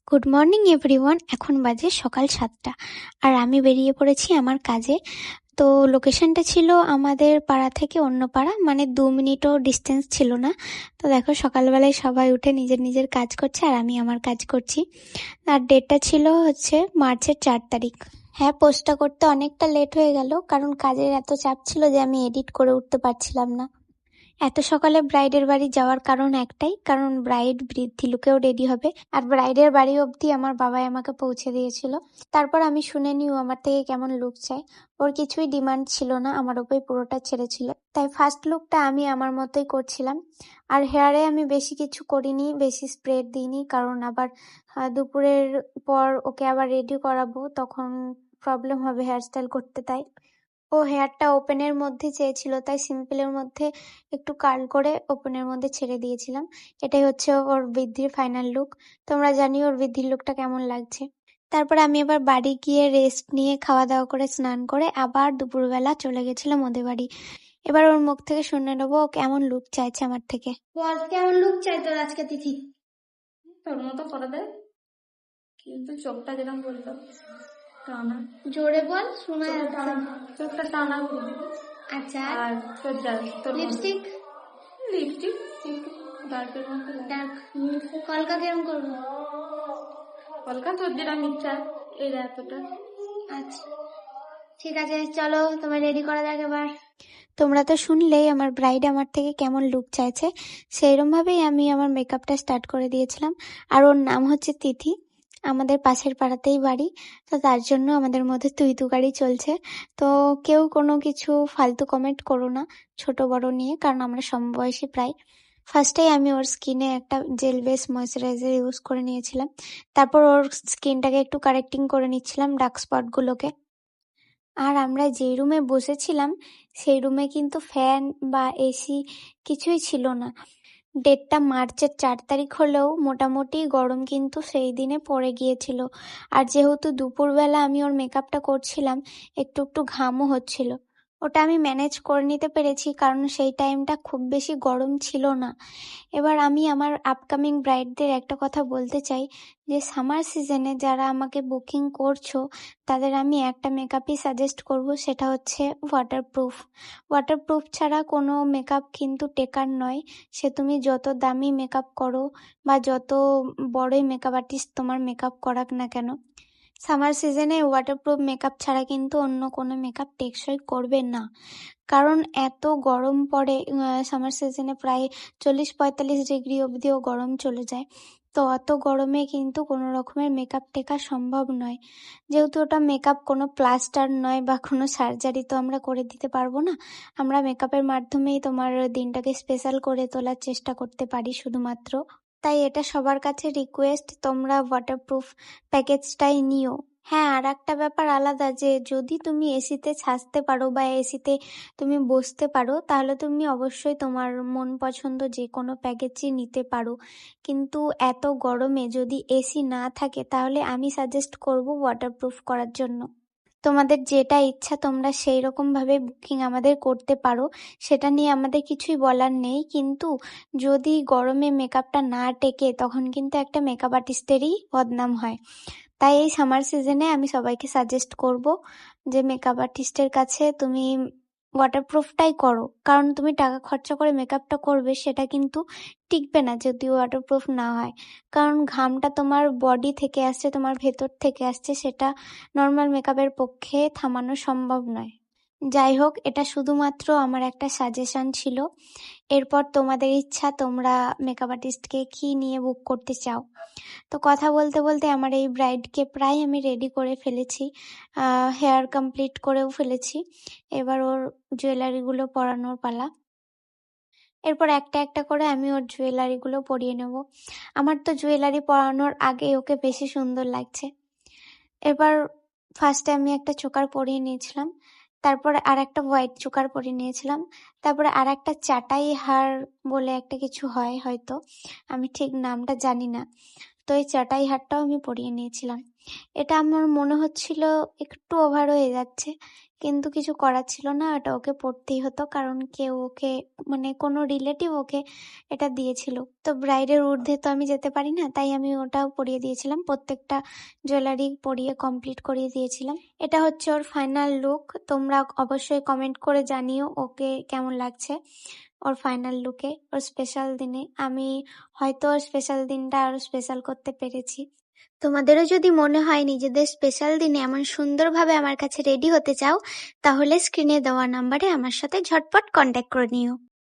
Good morning everyone. এখন বাজে সকাল 7টা আর আমি বেরিয়ে পড়েছি আমার কাজে। তো লোকেশনটা ছিল আমাদের পাড়া থেকে অন্য পাড়া, মানে 2 মিনিটও ডিস্টেন্স ছিল না। তো দেখো সকালবেলায় সবাই উঠে নিজের নিজের কাজ করছে আর আমি আমার কাজ করছি। আর ডেটটা ছিল হচ্ছে মার্চের 4 তারিখ। হ্যাঁ, পোস্টটা করতে অনেকটা লেট হয়ে গেল, কারণ কাজের এত চাপ ছিল যে আমি এডিট করে উঠতে পারছিলাম না। এত সকালে ব্রাইডের বাড়ি যাওয়ার কারণ একটাই, কারণ ব্রাইড বৃদ্ধি লুকেও রেডি হবে, আর ব্রাইডের বাড়ি অবধি আমার বাবাই আমাকে পৌঁছে দিয়েছিল। তারপর আমি শুনে নিও আমার থেকে কেমন লুক চাই। ওর কিছুই ডিমান্ড ছিল না, আমার ওপরই পুরোটা ছেড়েছিল। তাই ফার্স্ট লুকটা আমি আমার মতোই করছিলাম। আর হেয়ারে আমি বেশি কিছু করিনি, বেশি স্প্রেড দিইনি, কারণ আবার দুপুরের পর ওকে আবার রেডি করাবো, তখন প্রবলেম হবে হেয়ারস্টাইল করতে। তাই ও হেয়ারটা ওপেনের মধ্যে চেয়েছিল, তাই সিম্পলের মধ্যে একটু কার্ল করে ওপেনের মধ্যে ছেড়ে দিয়েছিলাম। এটাই হচ্ছে ওর বৃদ্ধির ফাইনাল লুক। তোমরা জানিও ওর বৃদ্ধির লুকটা কেমন লাগছে। তারপর আমি আবার বাড়ি গিয়ে রেস্ট নিয়ে খাওয়া দাওয়া করে স্নান করে আবার দুপুরবেলা চলে গেছিলাম ওদের বাড়ি। এবার ওর মুখ থেকে শুনে নেবো ও কেমন লুক চাইছে আমার থেকে। বল কেমন লুক চাই তোর আজকে তিথি? তোর মতো করে দে, কিন্তু চোখটা যেরকম বলতো টানা, জোরে বল, শোনা যাচ্ছে না। চোখটা টানা করবি। আচ্ছা, আর তোর তোর লিপস্টিক লিপস্টিক ডার্কের মধ্যে ডার্ক, কলকা কেমন করবো? কলকা তোর যেরকম ইচ্ছা, এই এতটা। আচ্ছা ঠিক আছে, চলো তোমায় রেডি করা যাক এবার। তোমরা তো শুনলেই আমার ব্রাইড আমার থেকে কেমন লুক চাইছে, সেইরকম ভাবেই আমি আমার মেকআপটা স্টার্ট করে দিয়েছিলাম। আর ওর নাম হচ্ছে তিথি, আমাদের পাশের পাড়াতেই বাড়ি, তো তার জন্য আমাদের মধ্যে তুই তুকারি চলছে। তো কেউ কোনো কিছু ফালতু কমেন্ট করো না ছোট বড় নিয়ে, কারণ আমরা সমবয়সী প্রায়। ফার্স্টেই আমি ওর স্কিনে একটা জেল বেস ময়শ্চারাইজার ইউজ করে নিয়েছিলাম। তারপর ওর স্কিনটাকে একটু কারেক্টিং করে নিচ্ছিলাম, ডার্ক স্পটগুলোকে। আর আমরা যেই রুমে বসেছিলাম সেই রুমে কিন্তু ফ্যান বা এসি কিছুই ছিল না। ডেটটা মার্চের 4 তারিখ হলেও মোটামুটি গরম কিন্তু সেই দিনে পড়ে গিয়েছিল। আর যেহেতু দুপুরবেলা আমি ওর মেকআপটা করছিলাম, একটু একটু ঘামও হচ্ছিল। ওটা আমি ম্যানেজ করে নিতে পেরেছি, কারণ সেই টাইমটা খুব বেশি গরম ছিল না। এবার আমি আমার আপকামিং ব্রাইডদের একটা কথা বলতে চাই, যে সামার সিজনে যারা আমাকে বুকিং করছো তাদের আমি একটা মেকআপই সাজেস্ট করব, সেটা হচ্ছে ওয়াটারপ্রুফ। ওয়াটারপ্রুফ ছাড়া কোনো মেকআপ কিন্তু টেকার নয়। সে তুমি যত দামি মেকআপ করো বা যত বড়ই মেকআপ আর্টিস্ট তোমার মেকআপ করাক না কেন, সামার সিজনে ওয়াটারপ্রুফ মেকআপ ছাড়া কিন্তু অন্য কোনো মেকআপ টেকসই করবে না। কারণ এত গরম পড়ে সামার সিজনে, প্রায় 40-45 ডিগ্রি অবধিও গরম চলে যায়। তো অত গরমে কিন্তু কোনো রকমের মেকআপ টেকা সম্ভব নয়। যেহেতু ওটা মেকআপ কোনো প্লাস্টার নয় বা কোনো সার্জারি তো আমরা করে দিতে পারবো না। আমরা মেকআপের মাধ্যমেই তোমার দিনটাকে স্পেশাল করে তোলার চেষ্টা করতে পারি শুধুমাত্র। তাই এটা সবার কাছে রিকোয়েস্ট, তোমরা ওয়াটারপ্রুফ প্যাকেজটাই নিও। হ্যাঁ, আর একটা ব্যাপার আলাদা, যে যদি তুমি এসিতে ছাঁচতে পারো বা এসিতে তুমি বসতে পারো, তাহলে তুমি অবশ্যই তোমার মন পছন্দ যে কোনো প্যাকেজই নিতে পারো। কিন্তু এত গরমে যদি এসি না থাকে তাহলে আমি সাজেস্ট করব ওয়াটারপ্রুফ করার জন্য। তোমাদের যেটা ইচ্ছা তোমরা সেই রকম ভাবে বুকিং আমাদের করতে পারো, সেটা নিয়ে আমাদের কিছুই বলার নেই। কিন্তু যদি গরমে মেকআপটা না টেকে তখন কিন্তু একটা মেকআপ আর্টিস্টেরই বদনাম হয়। তাই এই সামার সিজনে আমি সবাইকে সাজেস্ট করব যে মেকআপ আর্টিস্টের কাছে তুমি ওয়াটারপ্রুফটাই করো, কারণ তুমি টাকা খরচা করে মেকআপটা করবে সেটা কিন্তু টিকবে না যদি ওয়াটারপ্রুফ না হয়। কারণ ঘামটা তোমার বডি থেকে আসছে, তোমার ভেতর থেকে আসছে, সেটা নর্মাল মেকআপের পক্ষে থামানো সম্ভব নয়। যাই হোক, এটা শুধুমাত্র আমার একটা সাজেশন ছিল। এরপর তোমাদের ইচ্ছা তোমরা মেকআপ আর্টিস্টকে কি নিয়ে বুক করতে চাও। তো কথা বলতে বলতে আমার এই ব্রাইডকে প্রায় আমি রেডি করে ফেলেছি, হেয়ার কমপ্লিট করেও ফেলেছি। এবার ওর জুয়েলারিগুলো পরানোর পালা। এরপর একটা একটা করে আমি ওর জুয়েলারিগুলো পরিয়ে নেব। আমার তো জুয়েলারি পরানোর আগে ওকে বেশি সুন্দর লাগছে। এবার ফার্স্টে আমি একটা চোকার পরিয়ে নিয়েছিলাম, তারপরে আর একটা হোয়াইট চোকার পরিয়ে নিয়েছিলাম, তারপরে আর একটা চাটাই হার বলে একটা কিছু হয় হয়তো, আমি ঠিক নামটা জানি না। তো এই চাটাই হারটাও আমি পরিয়ে নিয়েছিলাম। এটা আমার মনে হচ্ছিল একটু ওভার হয়ে যাচ্ছে, কিন্তু কিছু করার ছিল না, এটা ওকে পরতেই হতো, কারণ কেউ ওকে মানে কোনো রিলেটিভ ওকে এটা দিয়েছিল। তো ব্রাইডের ঊর্ধ্বে তো আমি যেতে পারি না, তাই আমি ওটাও পরিয়ে দিয়েছিলাম, প্রত্যেকটা জুয়েলারি পরিয়ে কমপ্লিট করিয়ে দিয়েছিলাম। এটা হচ্ছে ওর ফাইনাল লুক। তোমরা অবশ্যই কমেন্ট করে জানিও ওকে কেমন লাগছে ওর ফাইনাল লুকে, ওর স্পেশাল দিনে। আমি হয়তো ওর স্পেশাল দিনটা আরো স্পেশাল করতে পেরেছি। তোমাদেরও যদি মনে হয় নিজেদের স্পেশাল দিনে এমন সুন্দরভাবে আমার কাছে রেডি হতে চাও, তাহলে স্ক্রিনে দেওয়া নাম্বারে আমার সাথে ঝটপট কন্ট্যাক্ট করে নিও।